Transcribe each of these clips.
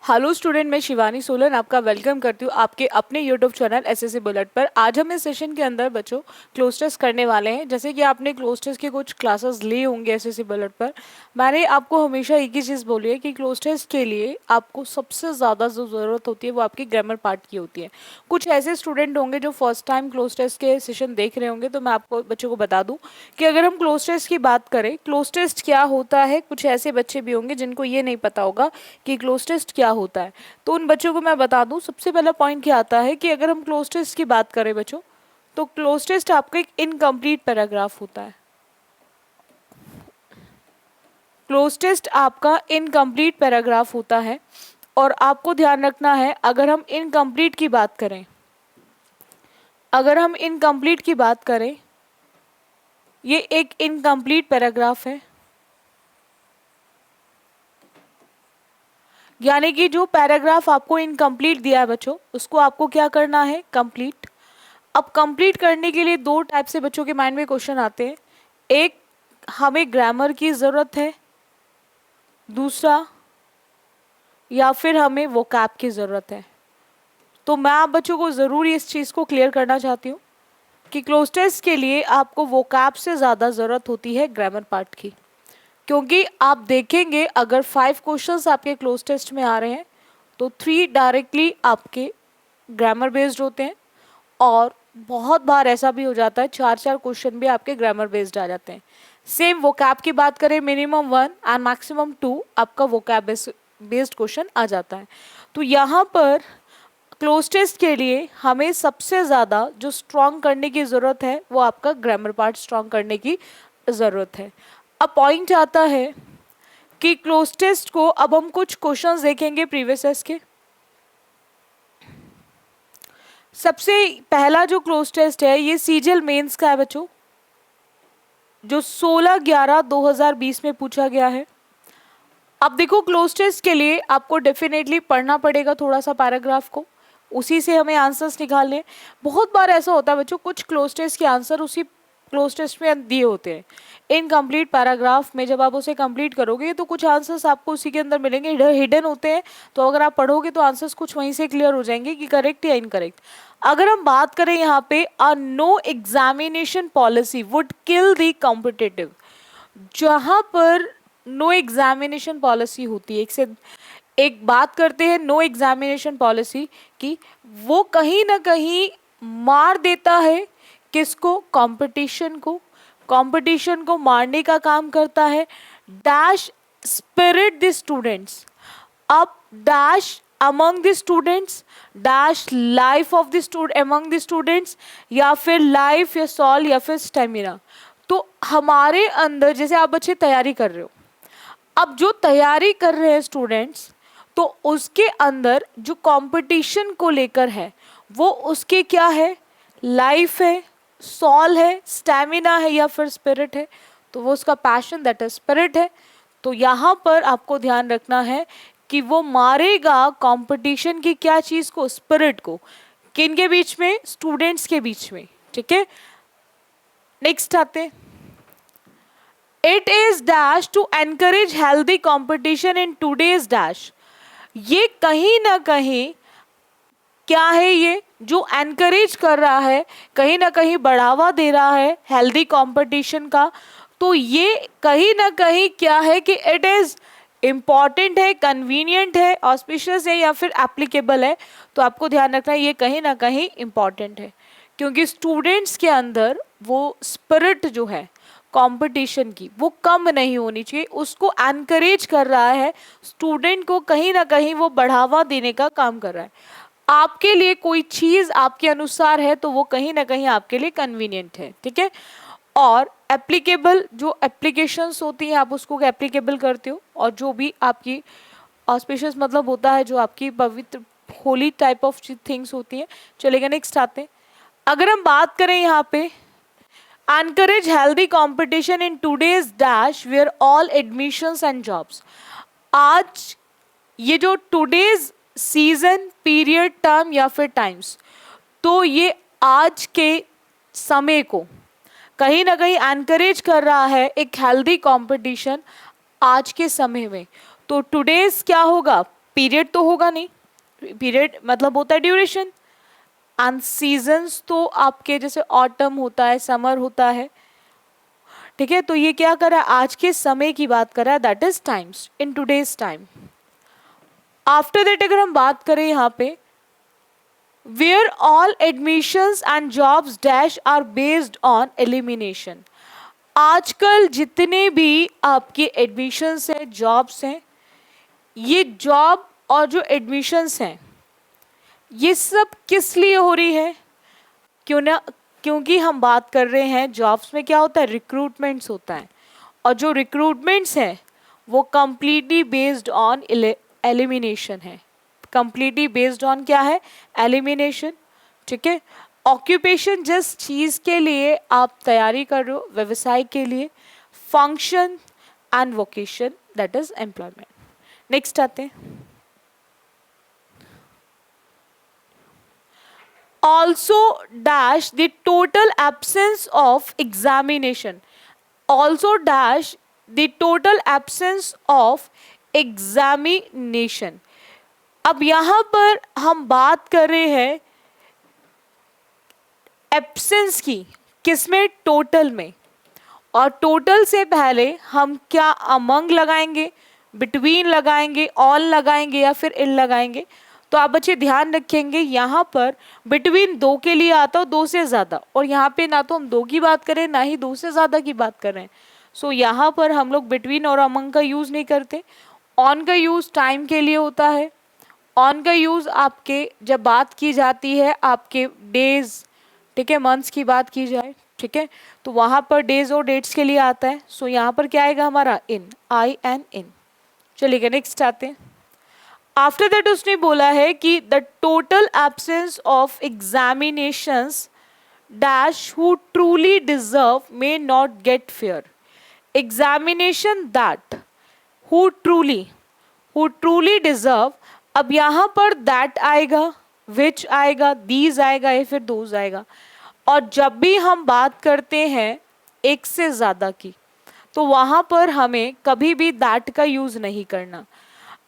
Hello student, मैं शिवानी सोलन आपका welcome करती हूँ आपके अपने यूट्यूब चैनल एसएससी बुलेट पर। आज हम इस सेशन के अंदर बच्चों क्लोज टेस्ट करने वाले हैं। जैसे कि आपने क्लोज टेस्ट के कुछ क्लासेस लिए होंगे एसएससी बुलेट पर। मैंने आपको हमेशा एक ही चीज़ बोली है कि क्लोज टेस्ट के लिए आपको सबसे ज़्यादा जो ज़रूरत होती है वो आपकी ग्रामर पार्ट की होती है। कुछ ऐसे स्टूडेंट होंगे जो फर्स्ट टाइम क्लोज टेस्ट के सेशन देख रहे होंगे, तो मैं आपको बच्चों को बता दूँ कि अगर हम क्लोज टेस्ट की बात करें, क्लोज टेस्ट क्या होता है, कुछ ऐसे बच्चे भी होंगे जिनको ये नहीं पता होगा कि क्लोज टेस्ट क्या होता है। तो उन बच्चों को मैं बता दूं, सबसे पहला पॉइंट क्या आता है कि अगर हम क्लोज टेस्ट की बात करें बच्चों, तो क्लोज टेस्ट आपका एक इनकम्प्लीट पैराग्राफ होता है। क्लोज टेस्ट आपका इनकम्प्लीट पैराग्राफ होता है और आपको ध्यान रखना है, अगर हम इनकम्प्लीट की बात करें, ये एक इनकम्प्लीट पैराग्राफ है। यानी कि जो पैराग्राफ आपको इनकम्प्लीट दिया है बच्चों, उसको आपको क्या करना है, कंप्लीट। अब कंप्लीट करने के लिए दो टाइप से बच्चों के माइंड में क्वेश्चन आते हैं। एक, हमें ग्रामर की ज़रूरत है, दूसरा या फिर हमें वोकैब की ज़रूरत है। तो मैं आप बच्चों को ज़रूर इस चीज़ को क्लियर करना चाहती हूँ कि क्लोज टेस्ट के लिए आपको वोकैब से ज़्यादा ज़रूरत होती है ग्रामर पार्ट की। क्योंकि आप देखेंगे अगर 5 क्वेश्चंस आपके क्लोज टेस्ट में आ रहे हैं तो 3 डायरेक्टली आपके ग्रामर बेस्ड होते हैं और बहुत बार ऐसा भी हो जाता है 4 क्वेश्चन भी आपके ग्रामर बेस्ड आ जाते हैं। सेम वोकैब की बात करें, मिनिमम 1 एंड मैक्सिमम 2 आपका वोकैब बेस्ड क्वेश्चन आ जाता है। तो यहाँ पर क्लोज टेस्ट के लिए हमें सबसे ज़्यादा जो स्ट्रॉन्ग करने की ज़रूरत है वो आपका ग्रामर पार्ट स्ट्रॉन्ग करने की ज़रूरत है। अब पॉइंट आता है कि क्लोज टेस्ट को अब हम कुछ क्वेश्चंस देखेंगे प्रीवियस ईयर्स के। सबसे पहला जो क्लोज टेस्ट है ये सीजीएल मेंस का है बच्चों, जो 16/11/2020 में पूछा गया है। अब देखो, क्लोज टेस्ट के लिए आपको डेफिनेटली पढ़ना पड़ेगा थोड़ा सा पैराग्राफ को, उसी से हमें आंसर्स निकालने। बहुत बार ऐसा होता है बच्चों, कुछ क्लोज टेस्ट के आंसर उसी क्लोज टेस्ट में दिए होते हैं इनकम्प्लीट पैराग्राफ में। जब आप उसे कंप्लीट करोगे तो कुछ आंसर्स आपको उसी के अंदर मिलेंगे, हिडन होते हैं। तो अगर आप पढ़ोगे तो आंसर्स कुछ वहीं से क्लियर हो जाएंगे कि करेक्ट या इनकरेक्ट। अगर हम बात करें यहाँ पे, a no examination policy would kill the competitive, जहाँ पर नो एग्जामिनेशन पॉलिसी होती है, एक बात करते हैं नो एग्जामिनेशन पॉलिसी की, वो कहीं ना कहीं मार देता है किसको, कंपटीशन को मारने का काम करता है। डैश स्पिरिट द स्टूडेंट्स, अब dash among the students, dash life of the student among the students, या फिर लाइफ या सॉल या फिर स्टेमिना। तो हमारे अंदर, जैसे आप बच्चे तैयारी कर रहे हो, अब जो तैयारी कर रहे हैं स्टूडेंट्स, तो उसके अंदर जो कंपटीशन को लेकर है वो उसके क्या है, लाइफ है, सॉल है, स्टैमिना है या फिर स्पिरिट है। तो वो उसका पैशन, दैट इज स्पिरिट है। तो यहाँ पर आपको ध्यान रखना है कि वो मारेगा कंपटीशन की क्या चीज़ को, स्पिरिट को। किन के बीच में, स्टूडेंट्स के बीच में। ठीक है, नेक्स्ट आते हैं। It is dash to encourage healthy competition in today's dash. ये कहीं ना कहीं क्या है, ये जो एनकरेज कर रहा है, कहीं ना कहीं बढ़ावा दे रहा है हेल्दी कंपटीशन का। तो ये कहीं ना कहीं क्या है कि इट इज इम्पॉर्टेंट है, कन्वीनियंट है, ऑस्पिशियस है या फिर एप्लीकेबल है। तो आपको ध्यान रखना है ये कहीं ना कहीं इम्पॉर्टेंट है, क्योंकि स्टूडेंट्स के अंदर वो स्पिरिट जो है कंपटीशन की वो कम नहीं होनी चाहिए, उसको एनकरेज कर रहा है, स्टूडेंट को कहीं ना कहीं वो बढ़ावा देने का काम कर रहा है। आपके लिए कोई चीज़ आपके अनुसार है तो वो कहीं ना कहीं आपके लिए कन्वीनियंट है। ठीक है, और एप्लीकेबल, जो एप्लीकेशंस होती हैं आप उसको एप्लीकेबल करते हो, और जो भी आपकी ऑस्पिशियस मतलब होता है जो आपकी पवित्र होली टाइप ऑफ थिंग्स होती हैं। चलेगा, नेक्स्ट आते हैं। अगर हम बात करें यहाँ पे, encourage healthy competition in today's dash where all admissions and jobs। आज ये जो today's सीजन, पीरियड, टर्म या फिर टाइम्स, तो ये आज के समय को कहीं ना कहीं एनकरेज कर रहा है एक हेल्दी कंपटीशन आज के समय में। तो टुडेज क्या होगा, पीरियड तो होगा नहीं, पीरियड मतलब होता है ड्यूरेशन, एंड सीजन्स तो आपके जैसे ऑटम होता है, समर होता है, ठीक है। तो ये क्या कर रहा है, आज के समय की बात कर रहा है, that is times, in today's time. After that अगर हम बात करें यहाँ पे, where all admissions and jobs dash are based on elimination. आजकल जितने भी आपके एडमिशंस हैं, जॉब्स हैं, ये जॉब और जो एडमिशंस हैं ये सब किस लिए हो रही है, क्यों ना, क्योंकि हम बात कर रहे हैं जॉब्स में क्या होता है, रिक्रूटमेंट्स होता है, और जो रिक्रूटमेंट्स हैं वो कंप्लीटली बेस्ड ऑन एलिमिनेशन है, कंप्लीटली बेस्ड ऑन क्या है, एलिमिनेशन, ठीक है। ऑक्यूपेशन जिस चीज़ के लिए आप तैयारी कर रहे हो, व्यवसाय के लिए, function and vocation that is employment. Next आते हैं, also dash the total absence of examination, also dash the total absence of examination। अब यहां पर हम बात कर रहे हैं एब्सेंस की, किसमें, टोटल में, और टोटल से पहले हम क्या अमंग लगाएंगे, बिटवीन लगाएंगे, ऑल लगाएंगे या फिर इन लगाएंगे। तो आप बच्चे ध्यान रखेंगे यहाँ पर बिटवीन दो के लिए आता हो दो से ज़्यादा, और यहाँ पे ना तो हम दो की बात करें ना ही दो से ज़्यादा की बात कर रहे हैं। सो यहाँ पर हम लोग बिटवीन और अमंग का यूज़ नहीं करते। ऑन का यूज़ टाइम के लिए होता है, ऑन का यूज़ आपके जब बात की जाती है आपके डेज, ठीक है, मंथ्स की बात की जाए, ठीक है, तो वहाँ पर डेज और डेट्स के लिए आता है। सो यहाँ पर क्या आएगा हमारा, इन, आई एन इन। चलिए नेक्स्ट आते हैं। आफ्टर दैट उसने बोला है कि the total absence of examinations dash who truly deserve may not gate fair. Examination that who truly deserve, अब यहाँ पर दैट आएगा, विच आएगा, दीज आएगा या फिर दोज आएगा। और जब भी हम बात करते हैं एक से ज़्यादा की, तो वहाँ पर हमें कभी भी दैट का यूज़ नहीं करना।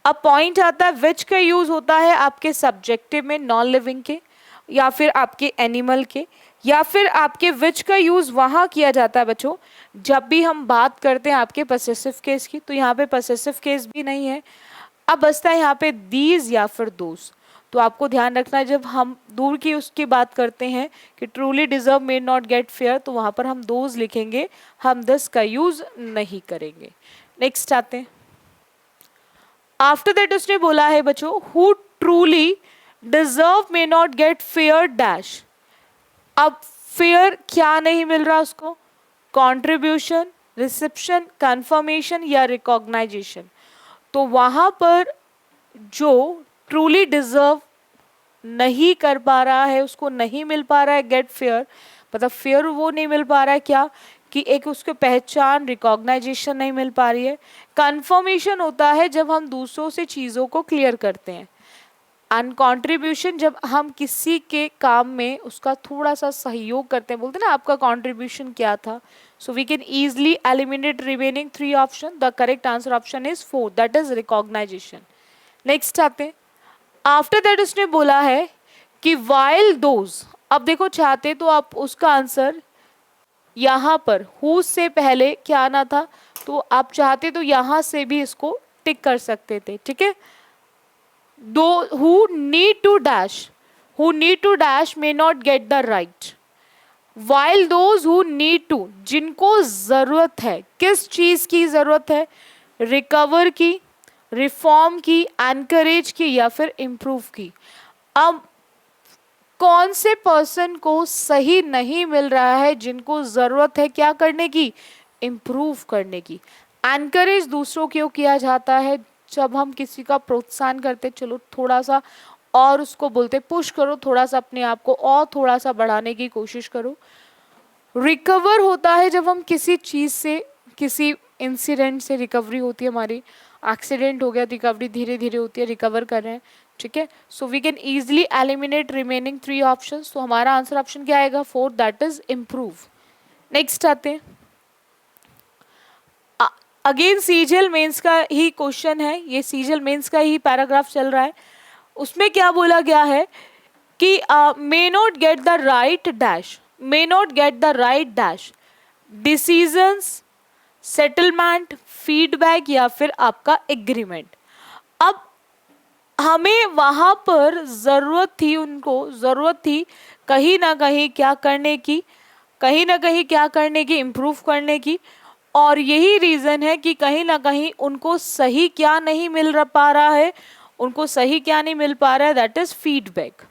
अब पॉइंट आता है विच का यूज़ होता है आपके सब्जेक्टिव में, नॉन लिविंग के, या फिर आपके एनिमल के, या फिर आपके विच का यूज़ वहाँ किया जाता है बच्चों जब भी हम बात करते हैं आपके पसेसिव केस की। तो यहाँ पे पसेसिव केस भी नहीं है। अब बचता है यहाँ पे दीज या फिर दोज। तो आपको ध्यान रखना है जब हम दूर की उसकी बात करते हैं कि truly deserve may not gate fair, तो वहाँ पर हम दोज लिखेंगे, हम दिस का यूज़ नहीं करेंगे। नेक्स्ट आते हैं। आफ्टर दैट उसने बोला है बच्चों who truly deserve may not gate fair dash. अब फेयर क्या नहीं मिल रहा उसको, कंट्रीब्यूशन, रिसेप्शन, कंफर्मेशन या रिकॉग्नाइजेशन। तो वहाँ पर जो ट्रूली डिजर्व नहीं कर पा रहा है, उसको नहीं मिल पा रहा है गेट फेयर, मतलब फेयर वो नहीं मिल पा रहा है क्या, कि एक उसको पहचान, रिकॉग्नाइजेशन नहीं मिल पा रही है। कंफर्मेशन होता है जब हम दूसरों से चीज़ों को क्लियर करते हैं, एंड कंट्रीब्यूशन जब हम किसी के काम में उसका थोड़ा सा सहयोग करते हैं, बोलते हैं ना आपका कंट्रीब्यूशन क्या था। So we can easily eliminate remaining 3 option. The correct answer option is 4, that is recognisation. Next आते हैं। आफ्टर दैट उसने बोला है कि वाइल दोज, अब देखो चाहते तो आप उसका आंसर यहाँ पर हु से पहले क्या आना था, तो आप चाहते तो यहाँ से भी इसको टिक कर सकते थे, ठीक है। Those who need to dash may not get the right, while those who need to, जिनको जरूरत है, किस चीज की जरूरत है, रिकवर की, रिफॉर्म की, एनकरेज की या फिर इम्प्रूव की। अब कौन से पर्सन को सही नहीं मिल रहा है जिनको ज़रूरत है क्या करने की, इम्प्रूव करने की। एनकरेज दूसरों क्यों किया जाता है, जब हम किसी का प्रोत्साहन करते, चलो थोड़ा सा और उसको बोलते पुश करो, थोड़ा सा अपने आप को और थोड़ा सा बढ़ाने की कोशिश करो। रिकवर होता है जब हम किसी चीज़ से, किसी इंसिडेंट से रिकवरी होती है हमारी, एक्सीडेंट हो गया, रिकवरी धीरे धीरे होती है, रिकवर कर रहे हैं, ठीक है। So we can easily eliminate remaining 3 options. तो हमारा आंसर ऑप्शन क्या आएगा, 4, दैट इज इम्प्रूव। नेक्स्ट आते हैं। अगेन सीजीएल मेंस का ही क्वेश्चन है, ये सीजीएल मेंस का ही पैराग्राफ चल रहा है। उसमें क्या बोला गया है कि मे not get the right dash, may not get the right dash, decisions, settlement, feedback या फिर आपका एग्रीमेंट। अब हमें वहां पर जरूरत थी, उनको जरूरत थी कहीं ना कहीं क्या करने की, कहीं ना कहीं क्या करने की, इम्प्रूव करने की। और यही रीजन है कि कहीं ना कहीं उनको सही क्या नहीं मिल पा रहा है, उनको सही क्या नहीं मिल पा रहा है, दैट इज फीडबैक।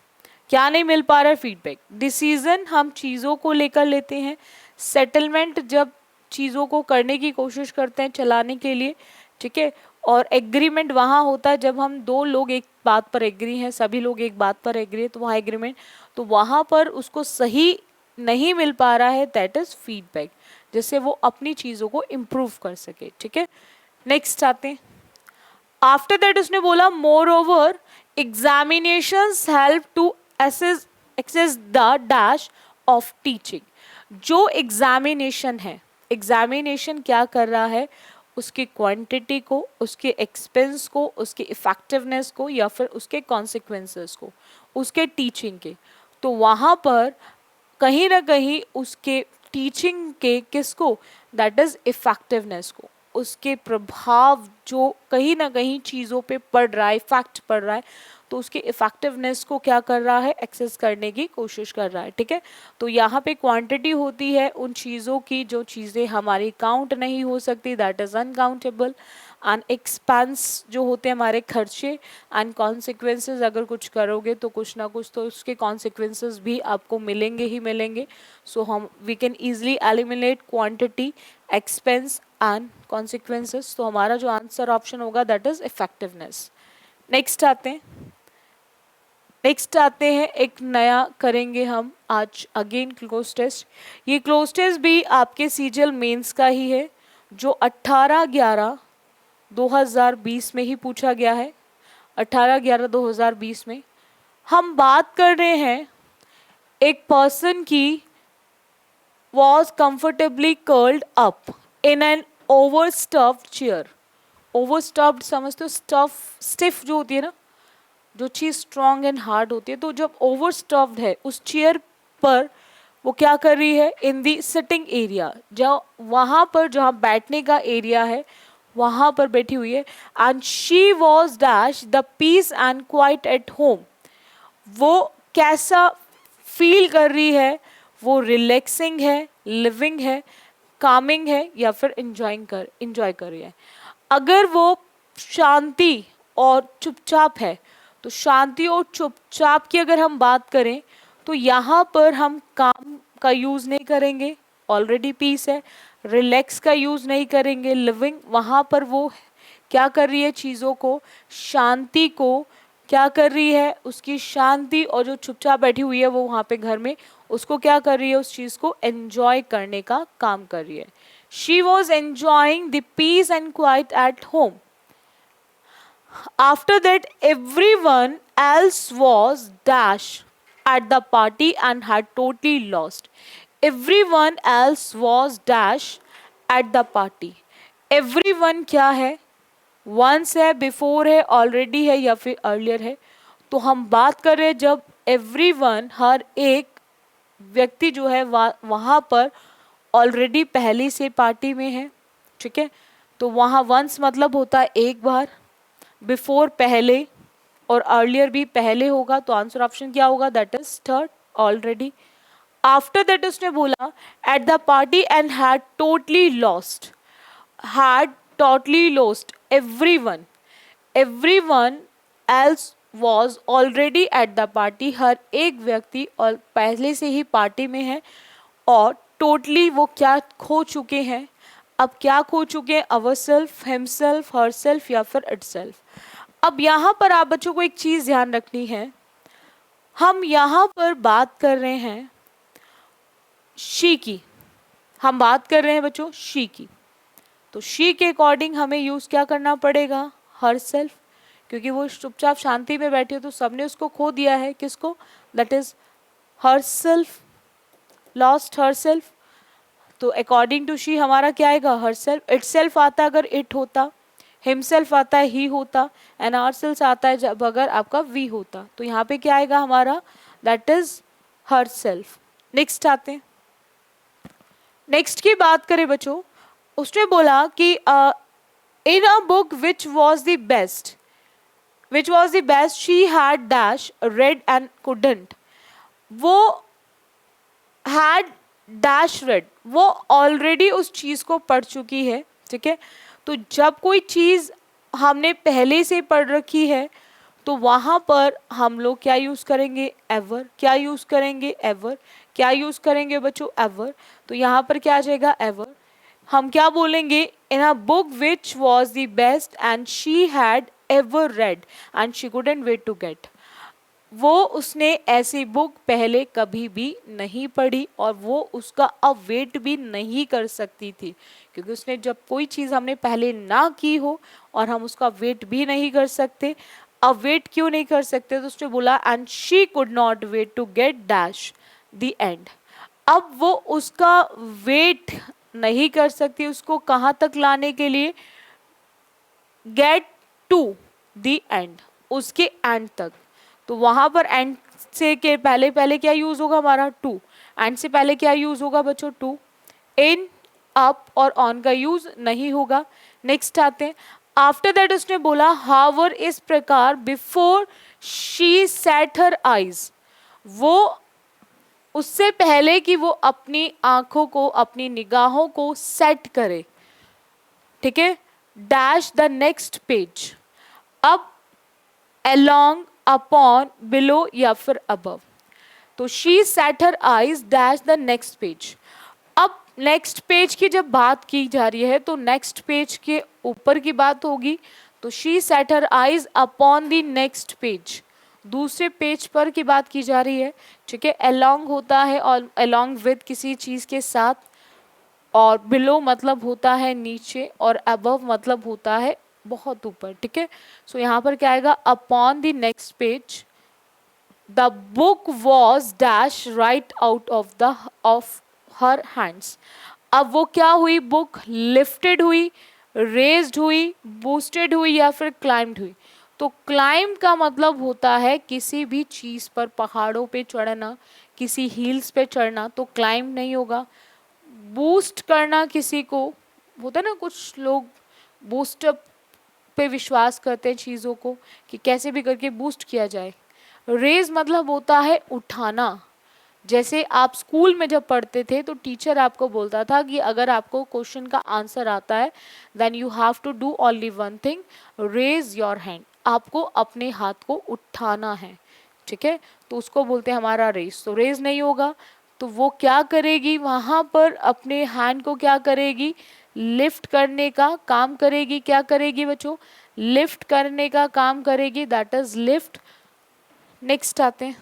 क्या नहीं मिल पा रहा है? फीडबैक। डिसीजन हम चीज़ों को लेकर लेते हैं, सेटलमेंट जब चीज़ों को करने की कोशिश करते हैं चलाने के लिए, ठीक है। और एग्रीमेंट वहाँ होता है जब हम दो लोग एक बात पर एग्री हैं, सभी लोग एक बात पर एग्री है, तो वहाँ एग्रीमेंट। तो वहाँ पर उसको सही नहीं मिल पा रहा है, दैट इज फीडबैक, जिससे वो अपनी चीज़ों को इम्प्रूव कर सके, ठीक है। नेक्स्ट आते हैं। आफ्टर दैट उसने बोला moreover examinations help to access the dash of teaching. जो एग्जामिनेशन है, एग्जामिनेशन क्या कर रहा है, उसकी क्वांटिटी को, उसके एक्सपेंस को, उसके इफेक्टिवनेस को या फिर उसके कॉन्सिक्वेंसेस को, उसके टीचिंग के। तो वहाँ पर कहीं ना कहीं उसके टीचिंग के किसको, दैट इज इफेक्टिवनेस को, उसके प्रभाव जो कहीं ना कहीं चीज़ों पे पड़ रहा है, इफेक्ट पड़ रहा है, तो उसके इफेक्टिवनेस को क्या कर रहा है, एक्सेस करने की कोशिश कर रहा है, ठीक है। तो यहाँ पे क्वांटिटी होती है उन चीज़ों की जो चीज़ें हमारी काउंट नहीं हो सकती, that is uncountable. And expense जो होते हैं हमारे खर्चे, एंड कॉन्सिक्वेंसेज, अगर कुछ करोगे तो कुछ ना कुछ तो उसके कॉन्सिक्वेंसेज भी आपको मिलेंगे ही मिलेंगे। सो हम we can easily eliminate quantity, expense and consequences. तो हमारा जो आंसर ऑप्शन होगा दैट इज इफेक्टिवनेस। नेक्स्ट आते हैं, नेक्स्ट आते हैं एक नया करेंगे हम आज, अगेन क्लोज टेस्ट। ये क्लोज टेस्ट भी आपके सीजीएल मेंस का ही है, जो 18/11/2020 में ही पूछा गया है। 18/11/2020 में हम बात कर रहे हैं एक पर्सन की was comfortably curled up in an overstuffed chair। overstuffed समझते हो? स्टिफ जो होती है ना, जो चीज़ स्ट्रॉन्ग एंड हार्ड होती है, तो जब ओवरस्टफ्ड है उस चेयर पर, वो क्या कर रही है, इन दी सिटिंग एरिया, जो वहाँ पर जहाँ बैठने का एरिया है वहाँ पर बैठी हुई है। And she was dash the peace and quiet at home. वो कैसा फील कर रही है, वो रिलैक्सिंग है, लिविंग है, कामिंग है या फिर इंजॉय कर रही है। अगर वो शांति और चुपचाप है, तो शांति और चुपचाप की अगर हम बात करें तो यहाँ पर हम काम का यूज़ नहीं करेंगे, ऑलरेडी पीस है। रिलैक्स का यूज़ नहीं करेंगे, लिविंग, वहाँ पर वो क्या कर रही है, चीज़ों को, शांति को क्या कर रही है, उसकी शांति, और जो चुपचाप बैठी हुई है वो वहाँ पे घर में, उसको क्या कर रही है, उस चीज़ को एंजॉय करने का काम कर रही है। She was enjoying the peace and quiet at home. After that, everyone else was dash at the party and had totally lost. Everyone else was dash at the party. Everyone क्या है, once है, before है, already है या फिर earlier है। तो हम बात कर रहे हैं जब everyone, हर एक व्यक्ति जो है वहाँ पर ऑलरेडी पहले से पार्टी में है, ठीक है। तो वहाँ वंस मतलब होता है एक बार, बिफोर पहले, और अर्लियर भी पहले होगा, तो आंसर ऑप्शन क्या होगा, that is third, already. After that उसने बोला at the party and had totally lost, had totally lost everyone, everyone else was already at the party, हर एक व्यक्ति और पहले से ही पार्टी में है, और टोटली वो क्या खो चुके हैं, अब क्या खो चुके हैं, our self, himself, her self या फिर इट सेल्फ। अब यहाँ पर आप बच्चों को एक चीज़ ध्यान रखनी है, हम यहाँ पर बात कर रहे हैं शी की, हम बात कर रहे हैं बच्चों शी की, तो शी के अकॉर्डिंग हमें यूज़ क्या करना पड़ेगा, हर सेल्फ, क्योंकि वो चुपचाप शांति में बैठी हो, तो सबने उसको खो दिया है, किसको, that is her self, lost her self. तो अकॉर्डिंग टू शी हमारा क्या आएगा, हर सेल्फ। इट सेल्फ आता अगर इट होता, हिमसेल्फ आता है ही होता, एंड आवर सेल्फ आता है जब अगर आपका वी होता। तो यहाँ पे क्या आएगा हमारा, that is her self. Next आते हैं, नेक्स्ट की बात करें बच्चों, उसने बोला कि in a book which was the best, which was the best she had dash read and couldn't. वो हैड डैश रेड, वो ऑलरेडी उस चीज को पढ़ चुकी है, ठीक है। तो जब कोई चीज हमने पहले से पढ़ रखी है तो वहां पर हम लोग क्या यूज करेंगे, एवर। क्या यूज करेंगे, एवर। क्या यूज करेंगे बच्चों, एवर। तो यहाँ पर क्या आ जाएगा, एवर। हम क्या बोलेंगे, in a book which was the best and she had ever read and she couldn't wait to get. वो उसने ऐसी बुक पहले कभी भी नहीं पढ़ी और वो उसका अवेट भी नहीं कर सकती थी, क्योंकि उसने जब कोई चीज़ हमने पहले ना की हो और हम उसका वेट भी नहीं कर सकते, अवेट क्यों नहीं कर सकते, तो उसने बोला and she could not wait to get dash the end. अब वो उसका वेट नहीं कर सकती उसको कहाँ तक लाने के लिए, गेट टू द एंड, उसके एंड तक। तो वहां पर एंड से के पहले पहले क्या यूज होगा हमारा, टू। एंड से पहले क्या यूज होगा बच्चों, टू। इन, अप और ऑन का यूज नहीं होगा। नेक्स्ट आते हैं, आफ्टर दैट उसने बोला हावर इस प्रकार before she said her eyes. वो उससे पहले कि वो अपनी आंखों को, अपनी निगाहों को सेट करे, ठीक है, डैश द नेक्स्ट पेज। अब along, upon, below या फिर above। तो she set her eyes dash the next page। अब नेक्स्ट पेज की जब बात की जा रही है तो नेक्स्ट पेज के ऊपर की बात होगी, तो she set her eyes upon the next page, दूसरे पेज पर की बात की जा रही है, ठीक है। along होता है और along with किसी चीज के साथ, और below मतलब होता है नीचे, और above मतलब होता है बहुत ऊपर, ठीक है। सो यहाँ पर क्या आएगा, upon the next page the book was dash right out of her hands. अब वो क्या हुई, बुक लिफ्टेड हुई, रेज्ड हुई, बूस्टेड हुई या फिर क्लाइम्ड हुई। तो क्लाइंब का मतलब होता है किसी भी चीज पर, पहाड़ों पे चढ़ना, किसी हिल्स पे चढ़ना, तो क्लाइंब नहीं होगा। बूस्ट करना किसी को होता है ना, कुछ लोग बूस्टअप पे विश्वास करते हैं चीज़ों को कि कैसे भी करके बूस्ट किया जाए। रेज मतलब होता है उठाना। जैसे आप स्कूल में जब पढ़ते थे तो टीचर आपको बोलता था कि अगर आपको क्वेश्चन का आंसर आता है then you have to do only one thing, raise your hand. आपको अपने हाथ को उठाना है, ठीक है। तो उसको बोलते हैं हमारा रेज। तो रेज नहीं होगा तो वो क्या करेगी, वहां पर अपने हैंड को क्या करेगी, लिफ्ट करने का काम करेगी। क्या करेगी बच्चों, लिफ्ट करने का काम करेगी, दैट इज लिफ्ट। नेक्स्ट आते हैं,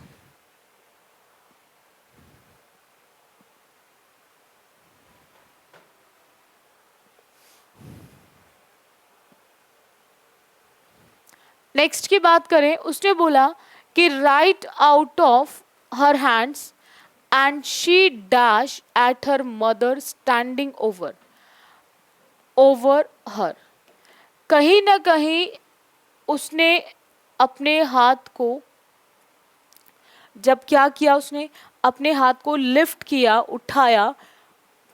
नेक्स्ट की बात करें, उसने बोला कि right out of her hands and she dash at her mother standing over हर। कहीं ना कहीं उसने अपने हाथ को, जब क्या किया, उसने अपने हाथ को लिफ्ट किया, उठाया,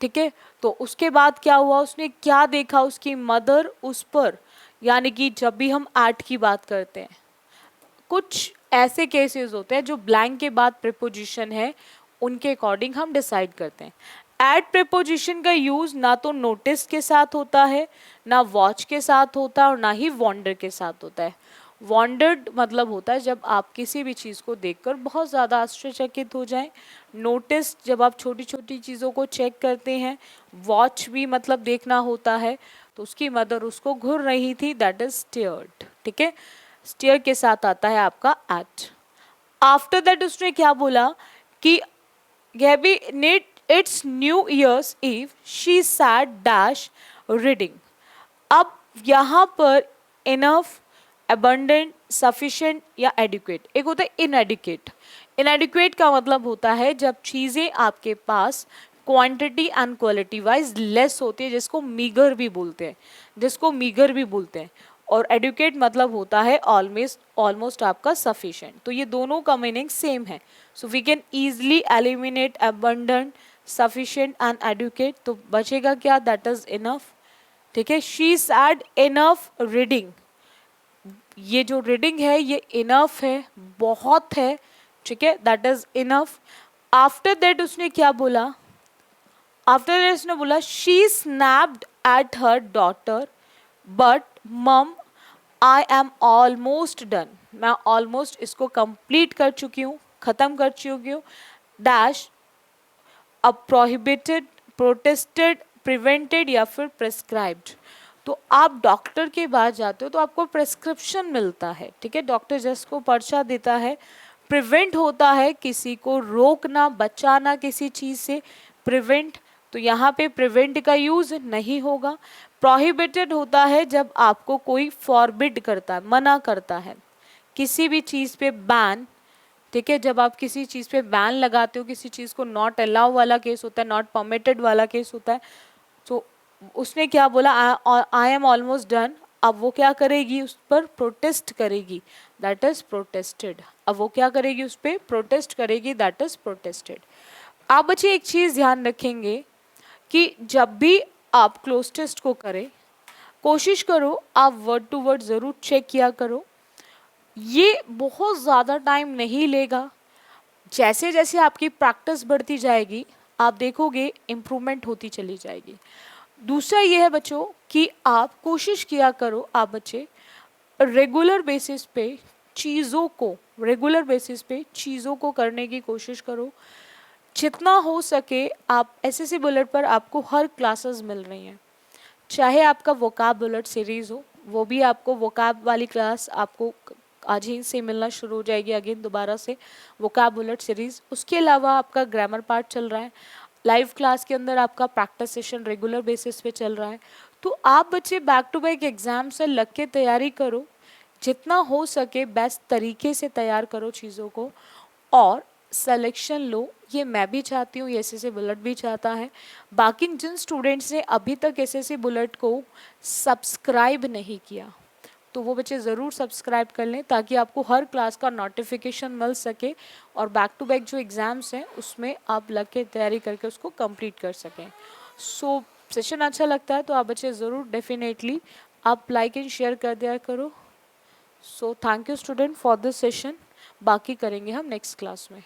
ठीक है। तो उसके बाद क्या हुआ, उसने क्या देखा, उसकी मदर उस पर, यानी कि जब भी हम एट की बात करते हैं, कुछ ऐसे केसेस होते हैं जो ब्लैंक के बाद प्रीपोजिशन है उनके अकॉर्डिंग हम डिसाइड करते हैं। एट प्रीपोजिशन का यूज ना तो नोटिस के साथ होता है, ना वॉच के साथ होता है, और ना ही वॉन्डर के साथ होता है। वॉन्डर्ड मतलब होता है जब आप किसी भी चीज़ को देखकर बहुत ज़्यादा आश्चर्यचकित हो जाएं। नोटिस जब आप छोटी छोटी चीज़ों को चेक करते हैं। वॉच भी मतलब देखना होता है। तो उसकी मदर उसको घूर रही थी, दैट इज स्टेयर्ड, ठीक है। स्टेयर के साथ आता है आपका एट। आफ्टर दैट उसने क्या बोला कि Gabby Nate it's New Year's Eve she sat dash reading. अब यहाँ पर इनफ, अबंडेंट, सफिशिएंट या एडिक्वेट। एक होता है इनएडिक्वेट। इनएडिक्वेट का मतलब होता है जब चीज़ें आपके पास quantity and quality wise less होती है, जिसको मीगर भी बोलते हैं, जिसको मीगर भी बोलते हैं। और एडुकेट मतलब होता है ऑलमोस्ट ऑलमोस्ट आपका सफिशिएंट। तो ये दोनों का मीनिंग सेम है। So we can easily eliminate abundant, sufficient and adequate. तो बचेगा क्या? That is enough. ठीक है, शी सैड इनफ रीडिंग। ये जो रीडिंग है ये इनफ है, बहुत है। ठीक है, that is enough. After that उसने क्या बोला? आफ्टर दैट उसने बोला she snapped at her daughter but मम आई एम ऑलमोस्ट डन। मैं ऑलमोस्ट इसको कंप्लीट कर चुकी हूँ, खत्म कर चुकी हूँ। डैश अब प्रोहिबिटेड, प्रोटेस्टेड, प्रिवेंटेड या फिर प्रेस्क्राइब्ड। तो आप डॉक्टर के पास जाते हो तो आपको प्रेस्क्रिप्शन मिलता है। ठीक है, डॉक्टर जिसको पर्चा देता है। प्रिवेंट होता है किसी को रोकना, बचाना किसी चीज़ से, प्रिवेंट। तो यहाँ पे प्रिवेंट का यूज नहीं होगा। प्रोहिबिटेड होता है जब आपको कोई फॉरबिड करता है, मना करता है किसी भी चीज़ पे, बैन। ठीक है, जब आप किसी चीज़ पे बैन लगाते हो, किसी चीज़ को नॉट अलाउ वाला केस होता है, नॉट परमिटेड वाला केस होता है। तो उसने क्या बोला? I am almost done. अब वो क्या करेगी? उस पर प्रोटेस्ट करेगी, दैट इज प्रोटेस्टेड। अब वो क्या करेगी? उस पर प्रोटेस्ट करेगी, दैट इज प्रोटेस्टेड। आप बच्चे एक चीज़ ध्यान रखेंगे कि जब भी आप क्लोज टेस्ट को करें, कोशिश करो आप वर्ड टू वर्ड ज़रूर चेक किया करो। ये बहुत ज़्यादा टाइम नहीं लेगा। जैसे जैसे आपकी प्रैक्टिस बढ़ती जाएगी आप देखोगे इम्प्रूवमेंट होती चली जाएगी। दूसरा ये है बच्चों कि आप कोशिश किया करो, आप बच्चे रेगुलर बेसिस पे चीज़ों को, रेगुलर बेसिस पे चीज़ों को करने की कोशिश करो। जितना हो सके आप एसएससी बुलेट पर आपको हर क्लासेस मिल रही हैं, चाहे आपका वोकैब बुलेट सीरीज़ हो, वो भी आपको वोकैब वाली क्लास आपको आज ही से मिलना शुरू हो जाएगी अगेन दोबारा से, वोकैब बुलेट सीरीज़। उसके अलावा आपका ग्रामर पार्ट चल रहा है, लाइव क्लास के अंदर आपका प्रैक्टिस सेशन रेगुलर बेसिस पे चल रहा है। तो आप बच्चे बैक टू बैक एग्जाम से लग के तैयारी करो, जितना हो सके बेस्ट तरीके से तैयार करो चीज़ों को और सिलेक्शन लो। ये मैं भी चाहती हूँ, ये एसएससी बुलेट भी चाहता है। बाकी जिन स्टूडेंट्स ने अभी तक एसएससी बुलेट को सब्सक्राइब नहीं किया तो वो बच्चे ज़रूर सब्सक्राइब कर लें ताकि आपको हर क्लास का नोटिफिकेशन मिल सके और बैक टू बैक जो एग्ज़ाम्स हैं उसमें आप लग के तैयारी करके उसको कंप्लीट कर सकें। सो सेशन अच्छा लगता है तो आप बच्चे ज़रूर डेफिनेटली आप लाइक एंड शेयर कर दिया करो। So thank you student for this session. बाकी करेंगे हम नेक्स्ट क्लास में।